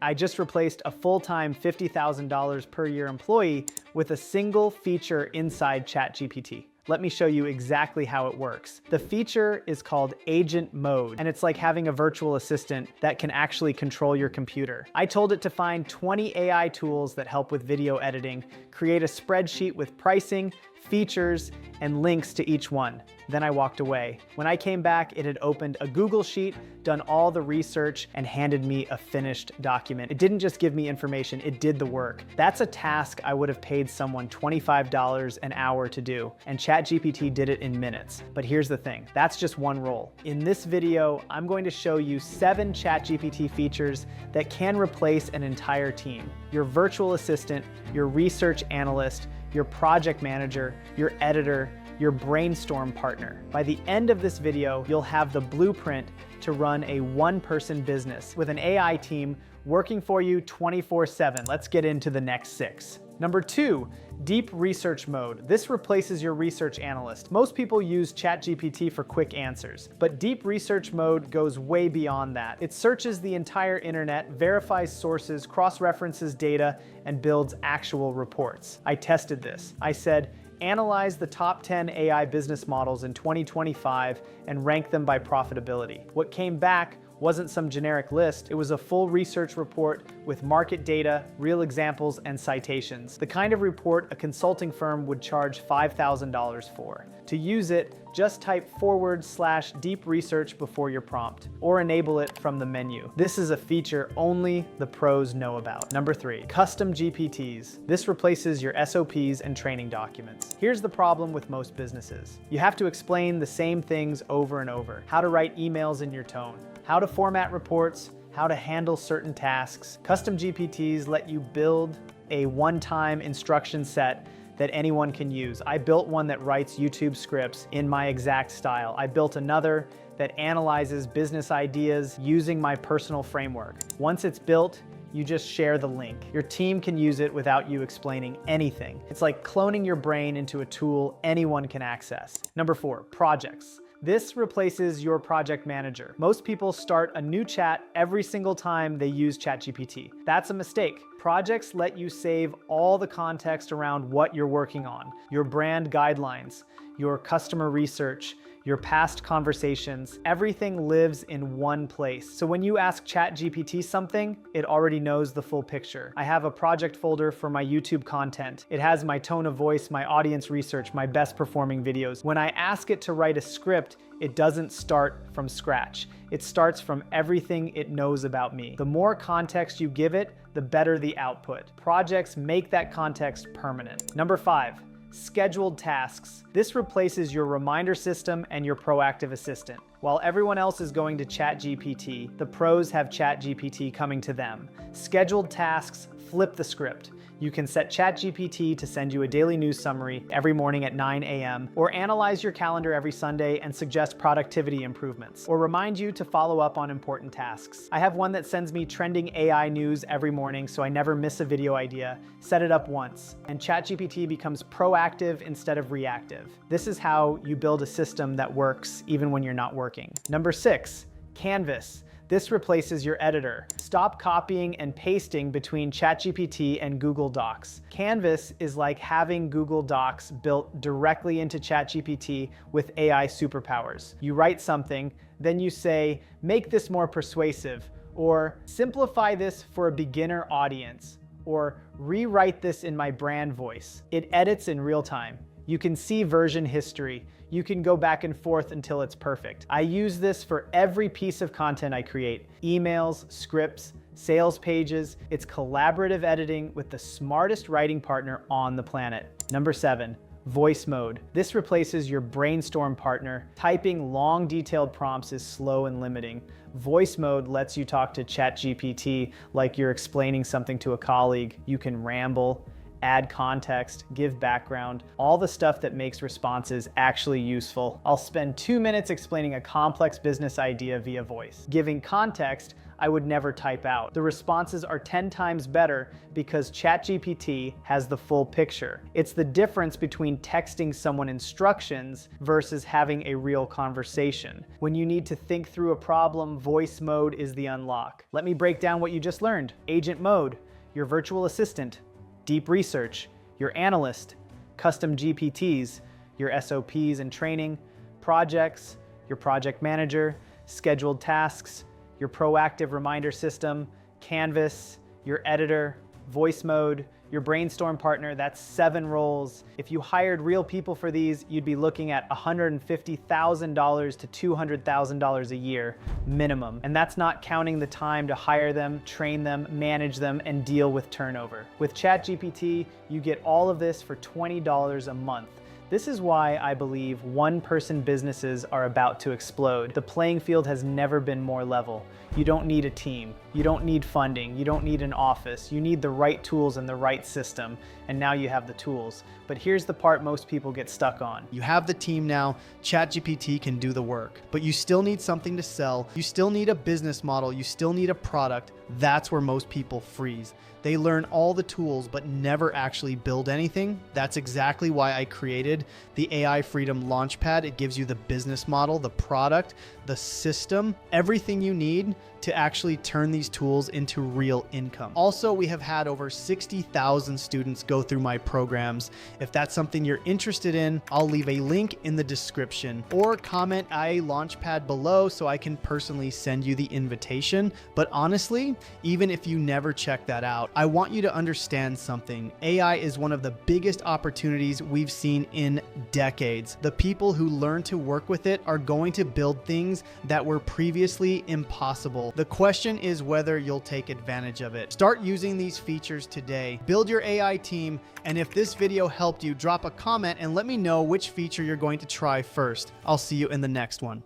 I just replaced a full-time $50,000 per year employee with a single feature inside ChatGPT. Let me show you exactly how it works. The feature is called Agent Mode, and it's like having a virtual assistant that can actually control your computer. I told it to find 20 AI tools that help with video editing, create a spreadsheet with pricing, features, and links to each one. Then I walked away. When I came back, it had opened a Google Sheet, done all the research, and handed me a finished document. It didn't just give me information, it did the work. That's a task I would have paid someone $25 an hour to do, and ChatGPT did it in minutes. But here's the thing, that's just one role. In this video, I'm going to show you 7 ChatGPT features that can replace an entire team. Your virtual assistant, your research analyst, your project manager, your editor, your brainstorm partner. By the end of this video, you'll have the blueprint to run a one-person business with an AI team working for you 24/7. Let's get into the next 6. Number 2, deep research mode. This replaces your research analyst. Most people use ChatGPT for quick answers, but deep research mode goes way beyond that. It searches the entire internet, verifies sources, cross-references data, and builds actual reports. I tested this. I said, analyze the top 10 AI business models in 2025 and rank them by profitability. What came back wasn't some generic list, it was a full research report with market data, real examples, and citations. The kind of report a consulting firm would charge $5,000 for. To use it, just type /deep research before your prompt, or enable it from the menu. This is a feature only the pros know about. Number 3, custom GPTs. This replaces your SOPs and training documents. Here's the problem with most businesses. You have to explain the same things over and over. How to write emails in your tone, how to format reports, how to handle certain tasks. Custom GPTs let you build a one-time instruction set that anyone can use. I built one that writes YouTube scripts in my exact style. I built another that analyzes business ideas using my personal framework. Once it's built, you just share the link. Your team can use it without you explaining anything. It's like cloning your brain into a tool anyone can access. Number 4, projects. This replaces your project manager. Most people start a new chat every single time they use ChatGPT. That's a mistake. Projects let you save all the context around what you're working on, your brand guidelines, your customer research, your past conversations. Everything lives in one place. So when you ask ChatGPT something, it already knows the full picture. I have a project folder for my YouTube content. It has my tone of voice, my audience research, my best performing videos. When I ask it to write a script, it doesn't start from scratch. It starts from everything it knows about me. The more context you give it, the better the output. Projects make that context permanent. Number 5, scheduled tasks. This replaces your reminder system and your proactive assistant. While everyone else is going to ChatGPT, the pros have ChatGPT coming to them. Scheduled tasks flip the script. You can set ChatGPT to send you a daily news summary every morning at 9 a.m., or analyze your calendar every Sunday and suggest productivity improvements, or remind you to follow up on important tasks. I have one that sends me trending AI news every morning so I never miss a video idea. Set it up once, and ChatGPT becomes proactive instead of reactive. This is how you build a system that works even when you're not working. Number 6, Canvas. This replaces your editor. Stop copying and pasting between ChatGPT and Google Docs. Canvas is like having Google Docs built directly into ChatGPT with AI superpowers. You write something, then you say, make this more persuasive, or simplify this for a beginner audience, or rewrite this in my brand voice. It edits in real time. You can see version history. You can go back and forth until it's perfect. I use this for every piece of content I create. Emails, scripts, sales pages. It's collaborative editing with the smartest writing partner on the planet. Number 7, voice mode. This replaces your brainstorm partner. Typing long, detailed prompts is slow and limiting. Voice mode lets you talk to ChatGPT like you're explaining something to a colleague. You can ramble, add context, give background, all the stuff that makes responses actually useful. I'll spend 2 minutes explaining a complex business idea via voice. Giving context, I would never type out. The responses are 10 times better because ChatGPT has the full picture. It's the difference between texting someone instructions versus having a real conversation. When you need to think through a problem, voice mode is the unlock. Let me break down what you just learned. Agent mode, your virtual assistant. Deep research, your analyst. Custom GPTs, your SOPs and training. Projects, your project manager. Scheduled tasks, your proactive reminder system. Canvas, your editor. Voice mode, your brainstorm partner. That's 7 roles. If you hired real people for these, you'd be looking at $150,000 to $200,000 a year minimum. And that's not counting the time to hire them, train them, manage them, and deal with turnover. With ChatGPT, you get all of this for $20 a month. This is why I believe one-person businesses are about to explode. The playing field has never been more level. You don't need a team. You don't need funding. You don't need an office. You need the right tools and the right system. And now you have the tools. But here's the part most people get stuck on. You have the team now, ChatGPT can do the work, but you still need something to sell. You still need a business model. You still need a product. That's where most people freeze. They learn all the tools, but never actually build anything. That's exactly why I created the AI Freedom Launchpad. It gives you the business model, the product, the system, everything you need to actually turn these tools into real income. Also, we have had over 60,000 students go through my programs. If that's something you're interested in, I'll leave a link in the description or comment IA Launchpad below so I can personally send you the invitation. But honestly, even if you never check that out, I want you to understand something. AI is one of the biggest opportunities we've seen in decades. The people who learn to work with it are going to build things that were previously impossible. The question is whether you'll take advantage of it. Start using these features today. Build your AI team, and if this video helped you, drop a comment and let me know which feature you're going to try first. I'll see you in the next one.